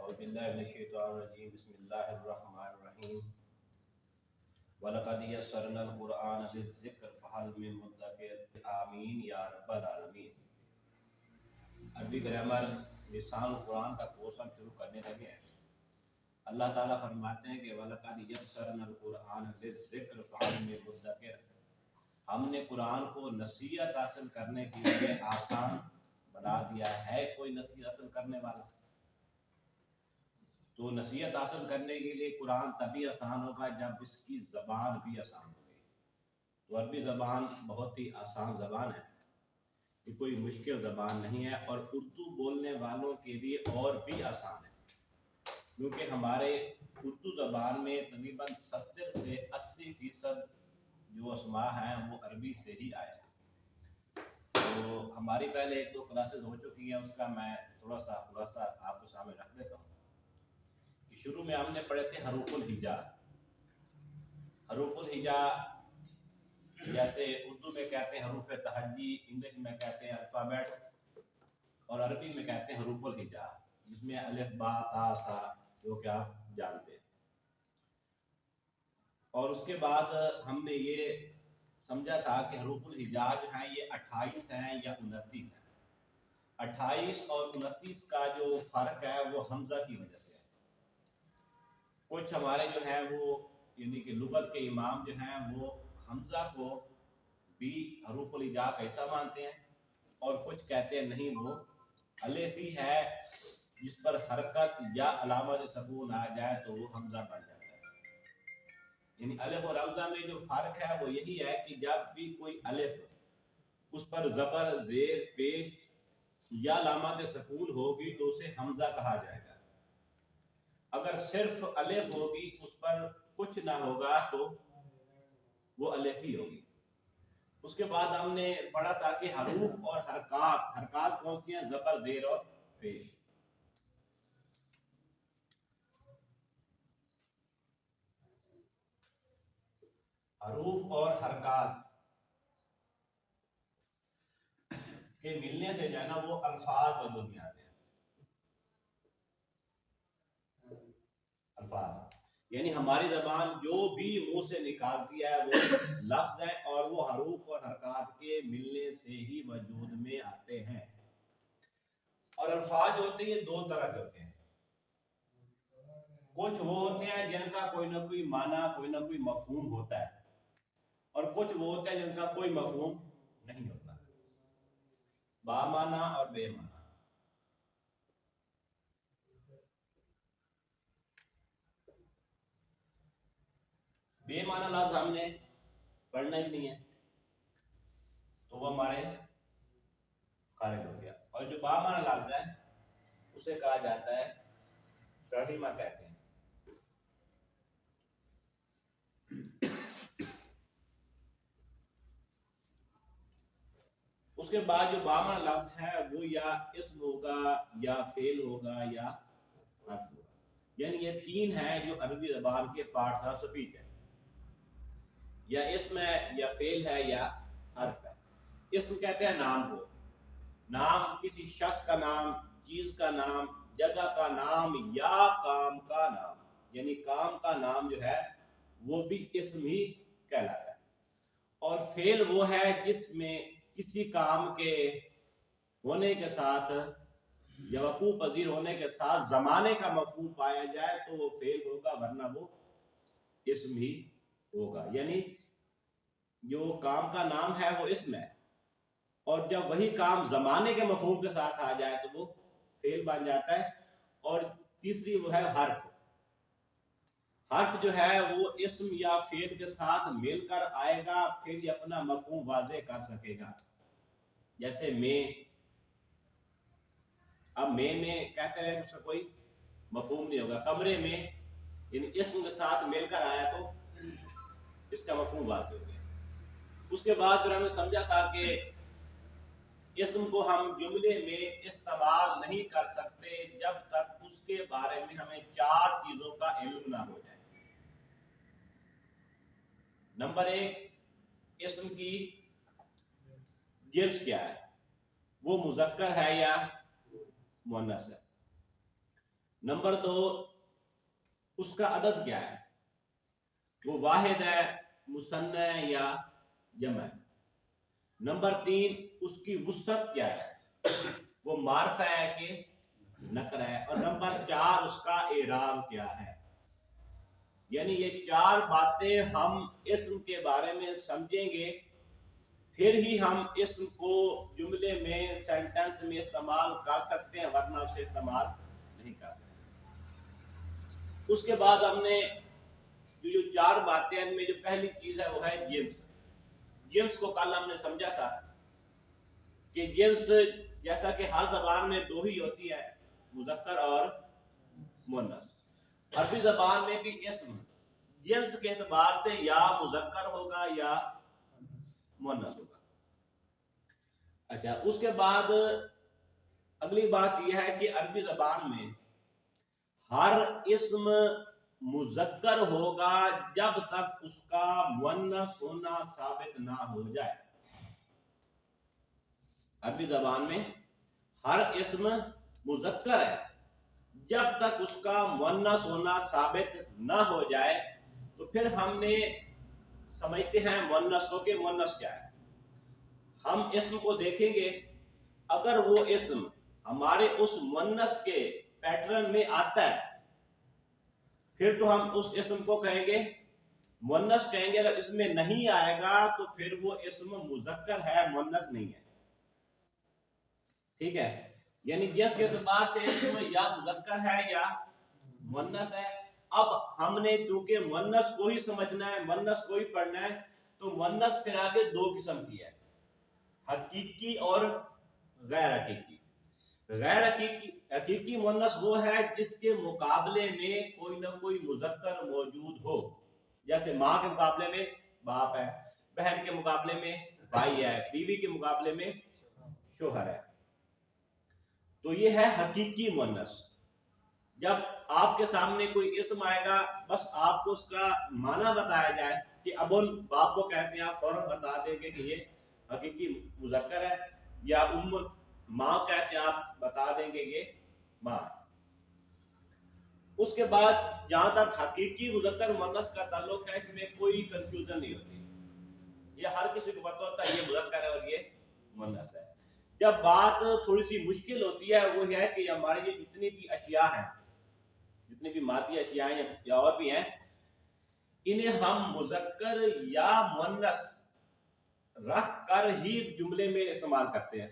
اعوذ باللہ من الشیطان الرجیم بسم اللہ الرحمن الرحیم وَلَقَدْ يَسَّرْنَا الْقُرْآنَ لِلذِّكْرِ فَهَلْ مِن مُدَّكِرٍ آمین یا رب العالمین۔ عربی گرامر لسان القرآن کا کورس ہم شروع کرنے لگے ہیں۔ اللہ تعالیٰ فرماتے ہیں کہ وَلَقَدْ يَسَّرْنَا الْقُرْآنَ لِلذِّكْرِ فَهَلْ مِن مُدَّكِرٍ، ہم نے قرآن کو نصیحت حاصل کرنے کے لیے آسان بنا دیا ہے۔ کوئی نصیحت حاصل کرنے والا؟ تو نصیحت حاصل کرنے کے لیے قرآن تبھی آسان ہوگا جب اس کی زبان بھی آسان ہوگی۔ تو عربی زبان بہت ہی آسان زبان ہے، یہ کوئی مشکل زبان نہیں ہے، اور اردو بولنے والوں کے لیے اور بھی آسان ہے، کیونکہ ہمارے اردو زبان میں تقریباً 70 سے 80% جو اسماء ہیں وہ عربی سے ہی آئے ہیں۔ تو ہماری پہلے ایک دو کلاسز ہو چکی ہیں، اس کا میں تھوڑا سا خلاصہ آپ کے سامنے رکھ دیتا ہوں۔ شروع میں ہم نے پڑھے تھے حروف الہجا۔ حروف الہجا جیسے اردو میں کہتے ہیں حروف تہجی، انگلش میں کہتے ہیں الفابیٹ، اور عربی میں کہتے ہیں حروف الہجا، جس میں الف با تا سا جو کہ آپ جانتے ہیں۔ اور اس کے بعد ہم نے یہ سمجھا تھا کہ حروف الہجا جو ہیں یہ 28 ہیں یا 29 ہیں۔ 28 اور 29 کا جو فرق ہے وہ حمزہ کی وجہ سے ہے۔ کچھ ہمارے جو ہیں وہ یعنی کہ لغت کے امام جو ہیں وہ حمزہ کو بھی حروف الہجا کا حصہ مانتے ہیں، اور کچھ کہتے ہیں نہیں، وہ الف ہی ہے، جس پر حرکت یا علامت سکون آ جائے تو وہ حمزہ بن جاتا ہے۔ یعنی الف اور حمزہ میں جو فرق ہے وہ یہی ہے کہ جب بھی کوئی الف اس پر زبر زیر پیش یا علامت سکون ہوگی تو اسے حمزہ کہا جائے گا۔ اگر صرف الف ہوگی اس پر کچھ نہ ہوگا تو وہ الف ہی ہوگی۔ اس کے بعد ہم نے پڑھا تھا کہ حروف اور حرکات کون سی ہیں؟ زبر زیر اور پیش۔ حروف اور حرکات کے ملنے سے جو ہے نا وہ الفاظ وجود میں آتے ہیں۔ الفاظ یعنی ہماری زبان جو بھی منہ سے نکالتی ہے وہ لفظ ہے، اور وہ حروف اور حرکات کے ملنے سے ہی وجود میں آتے ہیں۔ اور الفاظ جو ہوتے ہیں یہ دو طرح کے ہوتے ہیں۔ کچھ وہ ہوتے ہیں جن کا کوئی نہ کوئی معنی کوئی نہ کوئی مفہوم ہوتا ہے، اور کچھ وہ ہوتے ہیں جن کا کوئی مفہوم نہیں ہوتا، با معنی اور بے معنی۔ بے معنی لفظ ہم نے پڑھنا ہی نہیں ہے، تو وہ ہمارے خارج ہو گیا۔ اور جو با معنی لفظ ہے اسے کہا جاتا ہے ترجمہ کہتے ہیں۔ اس کے بعد جو با معنی لفظ ہے وہ یا اسم ہوگا یا فعل ہوگا یا حرف ہوگا۔ یعنی یہ تین ہیں جو عربی زبان کے پارٹس آف سپیچ ہیں، یا اسم ہے یا فعل ہے یا حرف ہے۔ اسم کہتے ہیں نام کو، نام کسی شخص کا نام، چیز کا نام، جگہ کا نام یا کام کا نام، یعنی کام کا نام جو ہے وہ بھی اسم ہی کہلاتا ہے۔ اور فعل وہ ہے جس میں کسی کام کے ہونے کے ساتھ یا وقوع پذیر ہونے کے ساتھ زمانے کا مفہوم پایا جائے تو وہ فعل ہوگا، ورنہ وہ اسم ہی ہوگا۔ یعنی جو کام کا نام ہے وہ اسم ہے، اور جب وہی کام زمانے کے مفہوم کے ساتھ آ جائے تو وہ فعل بن جاتا ہے۔ اور تیسری وہ ہے حرف۔ حرف جو ہے وہ اسم یا فعل کے ساتھ مل کر آئے گا، پھر یہ اپنا مفہوم واضح کر سکے گا۔ جیسے میں، اب میں کہتے رہے اس کا کوئی مفہوم نہیں ہوگا۔ کمرے میں یعنی اسم کے ساتھ مل کر آیا تو اس کا مفہوم واضح ہو گیا۔ اس کے بعد پھر ہم نے سمجھا تھا کہ اسم کو ہم جملے میں استعمال نہیں کر سکتے جب تک اس کے بارے میں ہمیں 4 چیزوں کا علم نہ ہو جائے۔ نمبر 1، اسم کی جنس کیا ہے، وہ مذکر ہے یا مؤنث ہے۔ نمبر 2 اس کا عدد کیا ہے، وہ واحد ہے، مثنی ہے یا جمع ہے۔ نمبر 3 اس کی وسعت کیا ہے، وہ معرفہ ہے کہ نکر ہے۔ اور نمبر 4 اس کا اعراب کیا ہے۔ یعنی یہ 4 باتیں ہم اسم کے بارے میں سمجھیں گے، پھر ہی ہم اسم کو جملے میں، سینٹنس میں استعمال کر سکتے ہیں، ورنہ اسے استعمال نہیں کر سکتے۔ اس کے بعد ہم نے جو 4 باتیں، ان میں جو پہلی چیز ہے وہ ہے جنس۔ جنس کو کل ہم نے سمجھا تھا کہ جنس جیسا کہ ہر زبان میں 2 ہی ہوتی ہے، مذکر اور مؤنث۔ عربی زبان میں بھی اسم جنس کے اعتبار سے یا مذکر ہوگا یا مؤنث ہوگا۔ اچھا، اس کے بعد اگلی بات یہ ہے کہ عربی زبان میں ہر اسم مذکر ہوگا جب تک اس کا مؤنث ہونا ثابت نہ ہو جائے۔ عربی زبان میں ہر اسم مذکر ہے جب تک اس کا مؤنث ہونا ثابت نہ ہو جائے۔ تو پھر ہم نے سمجھتے ہیں مؤنث کو کہ مؤنث کیا ہے۔ ہم اسم کو دیکھیں گے، اگر وہ اسم ہمارے اس مؤنث کے پیٹرن میں آتا ہے پھر تو ہم اس اسم کو کہیں گے مؤنث کہیں گے۔ اگر اس میں نہیں آئے گا تو پھر وہ اسم مذکر ہے، مؤنث نہیں ہے۔ ٹھیک ہے، یعنی جس کے اعتبار سے اسم یا مذکر ہے یا مؤنث ہے۔ اب ہم نے چونکہ مؤنث کو ہی سمجھنا ہے، مؤنث کو ہی پڑھنا ہے، تو مؤنث پھر آگے 2 قسم کی ہے، حقیقی اور غیر حقیقی۔ غیر حقیقی مؤنث وہ ہے جس کے مقابلے میں کوئی نہ کوئی مذکر موجود ہو، جیسے ماں کے مقابلے میں باپ ہے، بہن کے مقابلے میں بھائی ہے، بیوی کے مقابلے میں شوہر ہے۔ تو یہ ہے حقیقی مؤنث۔ جب آپ کے سامنے کوئی اسم آئے گا، بس آپ کو اس کا معنی بتایا جائے کہ ابن باپ کو کہتے ہیں، آپ فوراً بتا دیں گے کہ یہ حقیقی مذکر ہے، یا ام ماں کہتے ہیں، آپ بتا دیں گے یہ ماں۔ اس کے بعد جہاں تک حقیقی مذکر مؤنث کا تعلق ہے، اس میں کوئی کنفیوژن نہیں ہوتی، یہ ہر کسی کو پتہ ہوتا ہے یہ مذکر ہے اور یہ مؤنث ہے۔ جب بات تھوڑی سی مشکل ہوتی ہے وہ ہے کہ ہماری یہ جتنی بھی اشیاء ہیں، جتنی بھی مادی اشیاء ہیں یا اور بھی ہیں، انہیں ہم مذکر یا مؤنث رکھ کر ہی جملے میں استعمال کرتے ہیں۔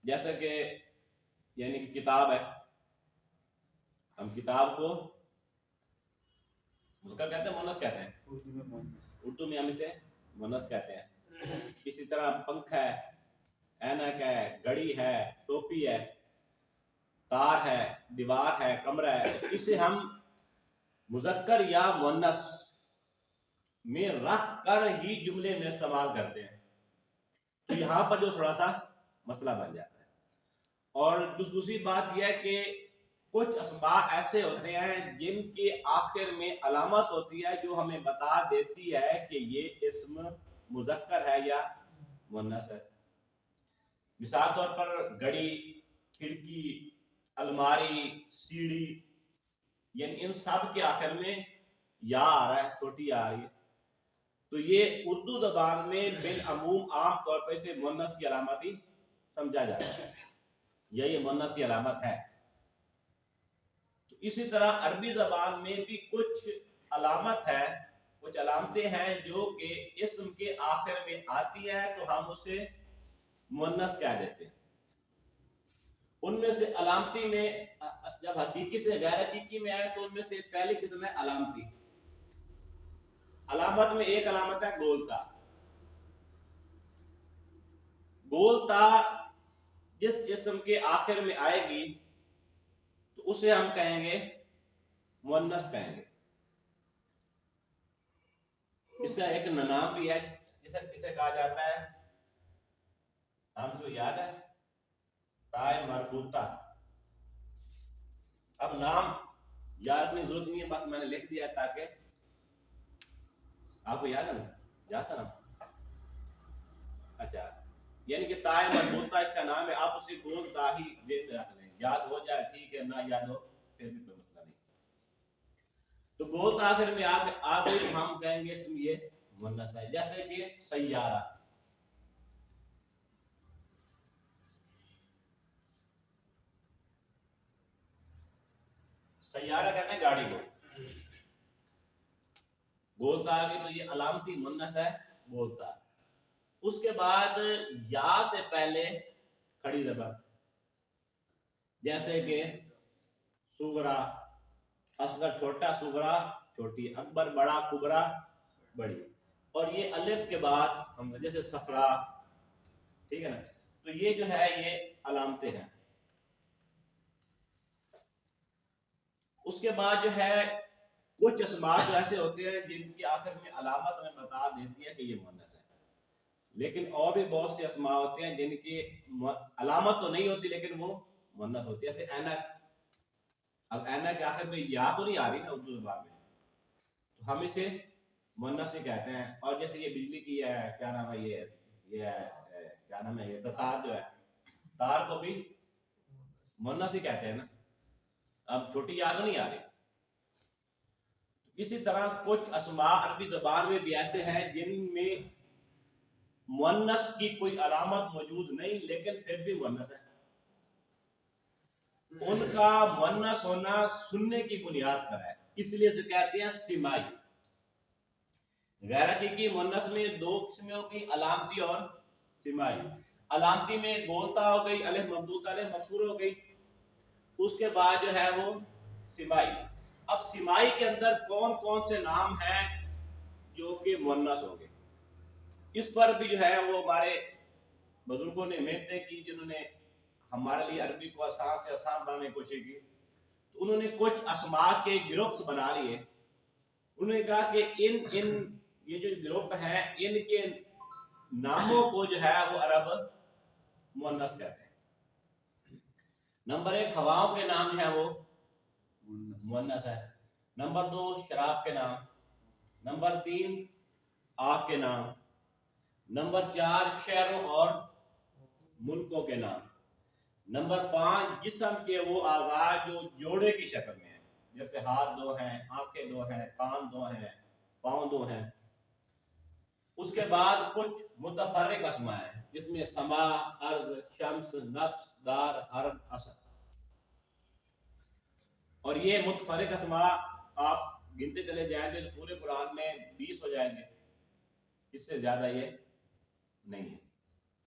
جیسے کہ یعنی کہ کتاب ہے، ہم کتاب کو مذکر کہتے ہیں، مؤنث کہتے ہیں، اردو میں ہم اسے مؤنث کہتے ہیں۔ اسی طرح پنکھا ہے، اینک ہے، گھڑی ہے، ٹوپی ہے، تار ہے، دیوار ہے، کمرہ ہے، اسے ہم مذکر یا مؤنث میں رکھ کر ہی جملے میں استعمال کرتے ہیں۔ تو یہاں پر جو تھوڑا سا مسئلہ بن جاتا ہے۔ اور دوسری بات یہ ہے کہ کچھ اسماء ایسے ہوتے ہیں جن کے آخر میں علامت ہوتی ہے جو ہمیں بتا دیتی ہے کہ یہ اسم مذکر ہے یا مؤنث ہے۔ مثال طور پر گھڑی، کھڑکی، الماری، سیڑھی، یعنی ان سب کے آخر میں یا آ رہا ہے، چھوٹی آ رہی ہے، تو یہ اردو زبان میں بالعموم عام طور پر اسے مؤنث کی علامت ہی سمجھا جاتا ہے، یا یہ مؤنث کی علامت ہے۔ تو اسی طرح عربی زبان میں بھی کچھ علامت ہے، کچھ علامتیں ہیں جو کہ اسم کے آخر میں آتی ہیں تو ہم اسے مؤنث کہہ دیتے ہیں۔ ان میں سے علامتی میں جب حقیقی سے غیر حقیقی میں آئے تو ان میں سے پہلی قسم ہے علامتی۔ علامت میں ایک علامت ہے گولتا۔ گولتا جس اسم کے آخر میں آئے گی تو اسے ہم کہیں گے مؤنث کہیں گے۔ اس کا ایک نام بھی ہے، اسے کہا جاتا ہے، نام کو یاد ہے، تائے مربوطہ۔ اب نام یاد رکھنے کی ضرورت نہیں ہے، بس میں نے لکھ دیا تاکہ آپ کو یاد ہے نا، یاد تھا نا۔ اچھا، یعنی کہ تائے مربوطہ اس کا نام ہے، آپ اسے گول تا ہی رکھ لیں گے۔ یاد ہو جائے ٹھیک ہے، نہ یاد ہو پھر بھی کوئی مسئلہ نہیں. تو گول آخر میں آ گئی تو ہم کہیں گے اسم یہ مؤنث ہے. جیسے کہ سیارہ، سیارہ کہتے ہیں گاڑی کو. گولتا آگے تو یہ علامتی مؤنث ہے گولتا. اس کے بعد یا سے پہلے کھڑی زبر، جیسے کہ صغرا، اصغر چھوٹا، صغرا چھوٹی، اکبر بڑا، کبرا بڑی. اور یہ الف کے بعد ہم جیسے صفرا، ٹھیک ہے نا. تو یہ جو ہے یہ علامتیں ہیں. اس کے بعد جو ہے کچھ اسماء جو ایسے ہوتے ہیں جن کی آخر میں علامت ہمیں بتا دیتی ہے کہ یہ مؤنث ہے، لیکن اور بھی بہت سے اسماء ہوتے ہیں جن کی علامت تو نہیں ہوتی لیکن وہ مؤنث ہوتی ہے. جیسے اینک، اب اینک کے آخر میں یا تو نہیں آ رہی نا اردو زبان میں، تو ہم اسے مؤنث ہی کہتے ہیں. اور جیسے یہ بجلی کی ہے، کیا نام ہے، یہ کیا نام ہے، یہ تار جو ہے، تار کو بھی مؤنث ہی کہتے ہیں نا. اب چھوٹی یا تو نہیں آ رہی. اسی طرح کچھ اسماء عربی زبان میں بھی ایسے ہیں جن میں مؤنث کی کوئی علامت موجود نہیں لیکن پھر بھی مؤنث ہے. ان کا مؤنث ہونا سننے کی بنیاد پر ہے، اس لیے سے کہتے ہیں سمائی. غیر حقیقی مؤنث میں دو قسمیں ہو گئی، علامتی اور سمائی. علامتی میں گولتا ہو گئی، الف ممدود الف مکسور ہو گئی. اس کے بعد جو ہے وہ سمائی. اب سمائی کے اندر کون کون سے نام ہیں جو کہ مؤنث ہوں گے، اس پر بھی جو ہے وہ ہمارے بزرگوں نے محنتیں کی، جنہوں نے ہمارے لیے عربی کو آسان سے آسان بنانے کی کوشش کی. تو انہوں نے کچھ اسماء کے گروپس بنا لیے. انہوں نے کہا کہ ان یہ جو گروپ ہیں ان کے ناموں کو جو ہے وہ عرب مؤنث کہتے ہیں. نمبر 1 ہواؤں کے نام جو ہے وہ مؤنث ہے. نمبر 2 شراب کے نام. نمبر 3 آگ کے نام. نمبر 4 شہروں اور ملکوں کے نام. نمبر 5 جسم کے وہ اعضاء جو جوڑے کی شکل میں ہیں، جیسے ہاتھ 2 ہیں، آنکھیں 2 ہیں، کان 2 ہیں، پاؤں 2 ہیں. اس کے بعد کچھ متفرق اسماء ہیں جس میں سما، ارض، شمس، نفس، دار، حرب، اثر. اور یہ متفرق اسماء آپ گنتے چلے جائیں گے تو پورے قرآن میں 20 ہو جائیں گے، اس سے زیادہ یہ نہیں ہے.